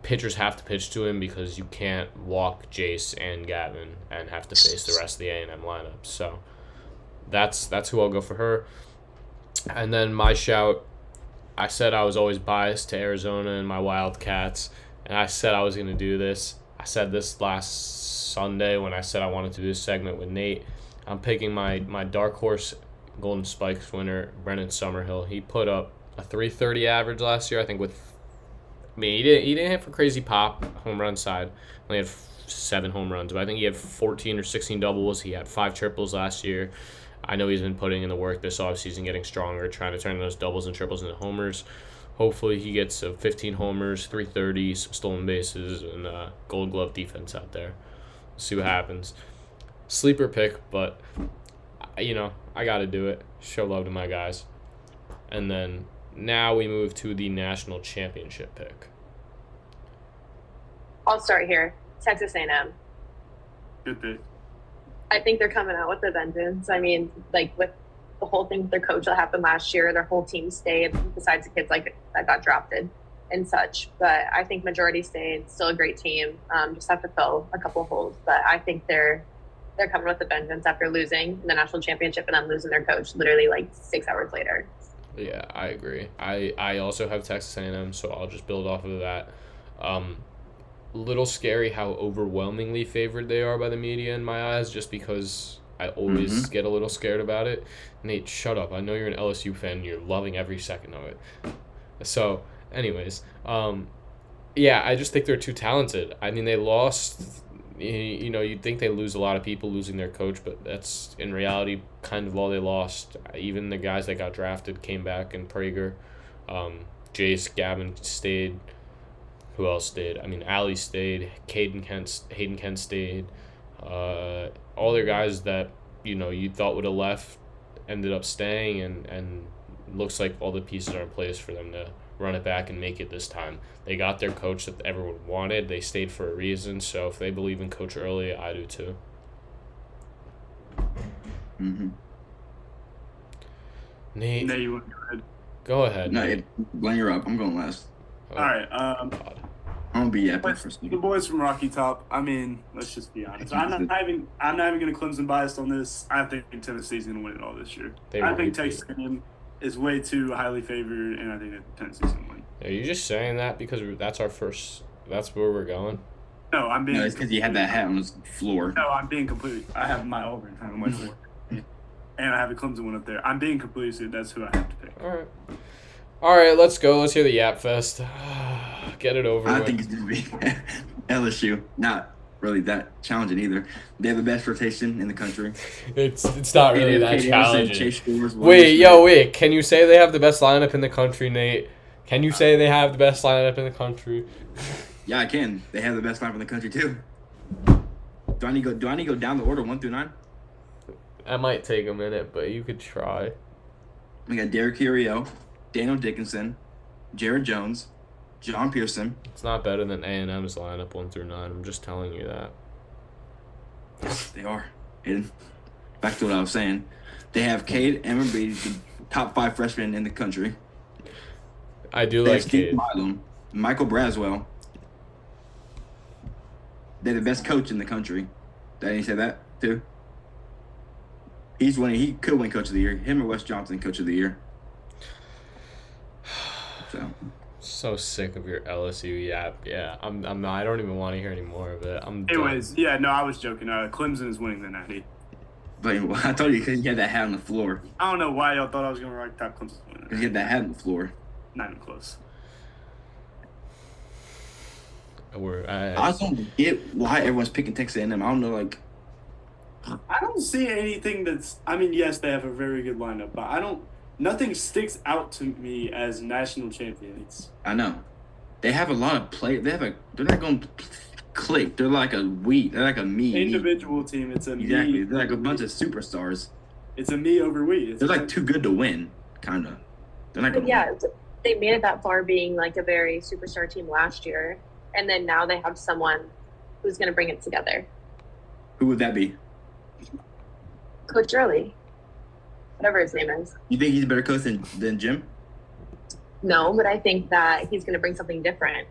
pitchers have to pitch to him because you can't walk Jace and Gavin and have to face the rest of the A&M lineup. So that's who I'll go for her. And then my shout, I said I was always biased to Arizona and my Wildcats, and I said I was going to do this. I said this last Sunday when I said I wanted to do this segment with Nate. I'm picking my dark horse Golden Spikes winner, Brennan Summerhill. He put up a 330 average last year, I think, he didn't hit for crazy pop home run side. Only had 7 home runs, but I think he had 14 or 16 doubles. He had 5 triples last year. I know he's been putting in the work this offseason, getting stronger, trying to turn those doubles and triples into homers. Hopefully he gets 15 homers, 330, some stolen bases, and Gold Glove defense out there. See what happens. Sleeper pick, but, I got to do it. Show love to my guys. And then now we move to the national championship pick. I'll start here. Texas A&M. Good pick. I think they're coming out with a vengeance. I mean, like with the whole thing with their coach that happened last year, their whole team stayed, besides the kids that got drafted and such. But I think majority stayed. Still a great team. Just have to fill a couple holes. But I think they're coming with a vengeance after losing the national championship and then losing their coach literally 6 hours later. Yeah, I agree. I also have Texas A&M, so I'll just build off of that. Little scary how overwhelmingly favored they are by the media in my eyes, just because I always get a little scared about it. Nate, shut up. I know you're an LSU fan. You're loving every second of it. So, anyways, yeah, I just think they're too talented. I mean, they lost. You'd think they lose a lot of people losing their coach, but that's in reality kind of all they lost. Even the guys that got drafted came back, and Prager, Jace, Gavin stayed. Who else stayed? I mean, Allie stayed. Hayden Kent stayed. All their guys that you thought would have left ended up staying, and looks like all the pieces are in place for them to run it back and make it this time. They got their coach that everyone wanted. They stayed for a reason. So if they believe in Coach Early, I do too. Nate, No, you want to go ahead? go ahead. No, Glenn, you're up. I'm going last. Oh, All right. God. I'm gonna be epic But for a the second. boys from Rocky Top. I mean, let's just be honest. I'm not even going to Clemson biased on this. I think Tennessee's going to win it all this year. They I will think be. Texas A&M is way too highly favored, and I think that Tennessee's going to win. Are you just saying that because that's our first? That's where we're going. No, I'm being. No, it's because you had that hat on the floor. No, I'm being completely. I have my Auburn on my floor, and I have a Clemson one up there. I'm being completely serious. That's who I have to pick. All right. Let's go. Let's hear the Yap Fest. Get it over I with. think it's going to be LSU. Not really that challenging either. They have the best rotation in the country. It's not really that Kate Anderson, challenging. Chase Shores, Wait. Can you say they have the best lineup in the country, Nate? Can you say they have the best lineup in the country? Yeah, I can. They have the best lineup in the country too. Do I need to go down the order 1 through 9? That might take a minute, but you could try. We got Derek Curio, Daniel Dickinson, Jared Jones, John Pearson. It's not better than A&M's lineup 1 through 9. I'm just telling you that. They are. And back to what I was saying. They have Cade Emerby, the top 5 freshmen in the country. I do They like have Steve Cade. Milam, Michael Braswell. They're the best coach in the country. Did I say that too? He's winning. He could win Coach of the Year. Him or Wes Johnson, Coach of the Year. So sick of your LSU Yap. Yeah, I'm not. I don't even want to hear any more of it. I'm done. Anyways, yeah, no, I was joking. Clemson is winning the Natty. But I told you because you had that hat on the floor. I don't know why y'all thought I was going to write top Clemson's winning. Because you had that hat on the floor. Not even close. I just don't get why everyone's picking Texas A&M. I don't know, like. I don't see anything that's. I mean, yes, they have a very good lineup, but I don't. Nothing sticks out to me as national champions. I know. They have a lot of play. They're not going to click. They're like a wheat. They're like a meat. Individual team. It's a Exactly. me. They're like a bunch of superstars. It's a me over wheat. They're like too good to win, kind of. They're not going to Yeah, they made it that far being like a very superstar team last year. And then now they have someone who's going to bring it together. Who would that be? Coach Early. Whatever his name is. You think he's a better coach than Jim? No, but I think that he's going to bring something different.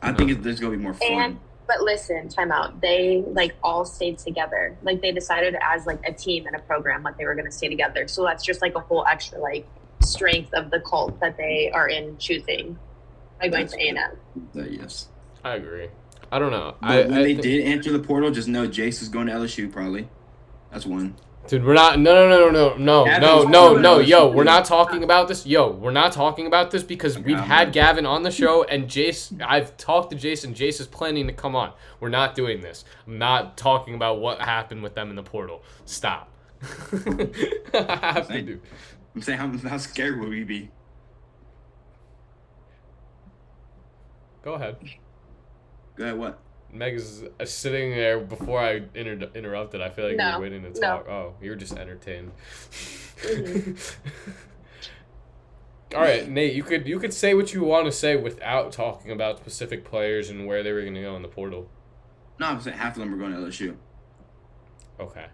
I think there's going to be more fun. But listen, time out. They like all stayed together. Like they decided as like a team and a program like they were going to stay together. So that's just like a whole extra like strength of the cult that they are in choosing by going to A&M. Yes. I agree. I don't know. But when they did enter the portal, just know Jace is going to LSU probably. That's one. Dude, we're not. No. Yo, we're not talking about this. We're not talking about this because we've had Gavin on the show and Jace. I've talked to Jace and Jace is planning to come on. We're not doing this. I'm not talking about what happened with them in the portal. Stop. I have to do. I'm saying how scared would we be? Go ahead. Go ahead. What? Meg is sitting there before I interrupted. I feel like you were waiting to talk. No. Oh, you were just entertained. Mm-hmm. All right, Nate, you could say what you want to say without talking about specific players and where they were going to go in the portal. No, I'm saying half of them are going to LSU. Okay.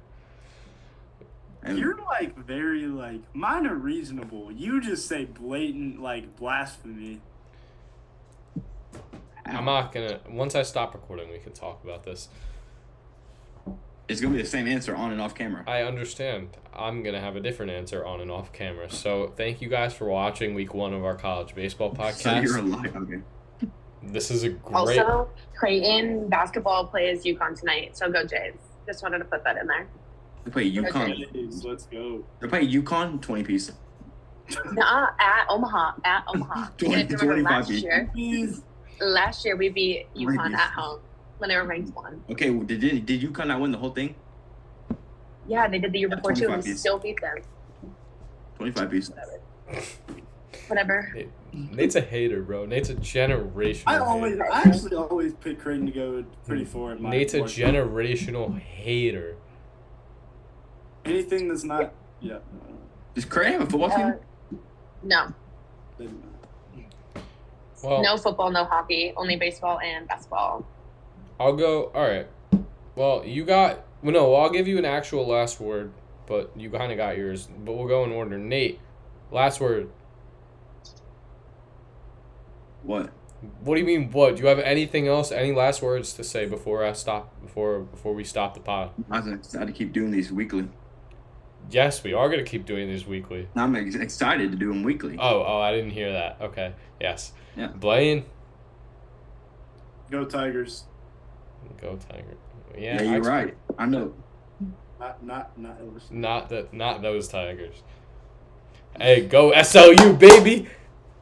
And you're like very like mine are reasonable. You just say blatant like blasphemy. I'm not gonna. Once I stop recording, we can talk about this. It's gonna be the same answer on and off camera. I understand. I'm gonna have a different answer on and off camera. So thank you guys for watching week 1 of our college baseball podcast. So you're a liar. Okay. This is a great. Also, Creighton basketball plays UConn tonight, so go Jays. Just wanted to put that in there. They play UConn. Let's go. They play UConn 20 piece. Nah, at Omaha. 25 piece. Last year we beat UConn at home when they were ranked 1. Okay, well, did UConn not win the whole thing? Yeah, they did the year before too. We still beat them. 25 piece. Whatever. Nate's a hater, bro. Nate's a generational. I actually always pick Creighton to go pretty far. In my Nate's a generational hater. Anything that's not, yeah. Does Creighton have a football team? No. Well, no football, no hockey, only baseball and basketball. I'll go. All right. Well, I'll give you an actual last word, but you kind of got yours. But we'll go in order. Nate, last word. What? What do you mean? What? Do you have anything else? Any last words to say before I stop? Before we stop the pod? I'm excited to keep doing these weekly. Yes, we are gonna keep doing these weekly. I'm excited to do them weekly. Oh, I didn't hear that. Okay. Yes. Yeah. Blaine. Go Tigers. Go Tiger. Yeah, you're right. I know. Not LSU. Not those Tigers. Hey, go SLU, baby.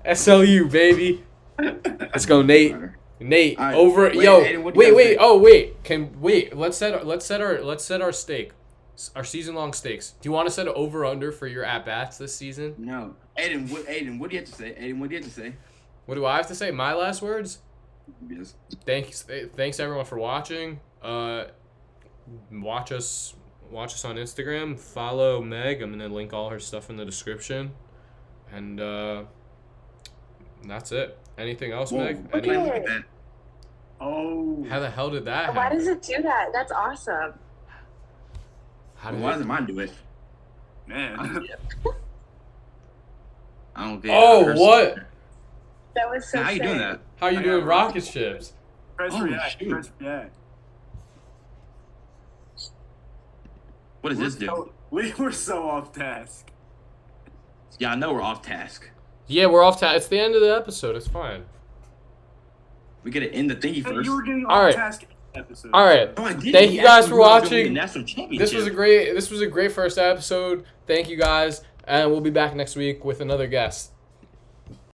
SLU, baby. Let's go, Nate. Nate, right. over. Wait, yo, Aiden, wait. Oh, wait. Let's set our stake. Our season-long stakes. Do you want to set an over/under for your at-bats this season? No. Aiden, what do you have to say? What do I have to say? My last words? Yes. Thanks everyone for watching. Watch us on Instagram. Follow Meg. I'm gonna link all her stuff in the description. And that's it. Anything else, Whoa, Meg? look at that. Oh. How the hell did that happen? Why does it do that? That's awesome. Why doesn't mine do it? Man. I don't get Oh, what? That was so How you doing that? How you doing rocket ships? Press Oh, react. shoot. Press react. What does this do? We were so off task. Yeah, I know we're off task. Yeah, we're off task. It's the end of the episode. It's fine. We gotta end the thingy Hey, first. you were getting All off right. task episode. All right. No, I didn't. Thank He you guys asked for me who was gonna win watching. the national championship. This was a great first episode. Thank you guys, and we'll be back next week with another guest.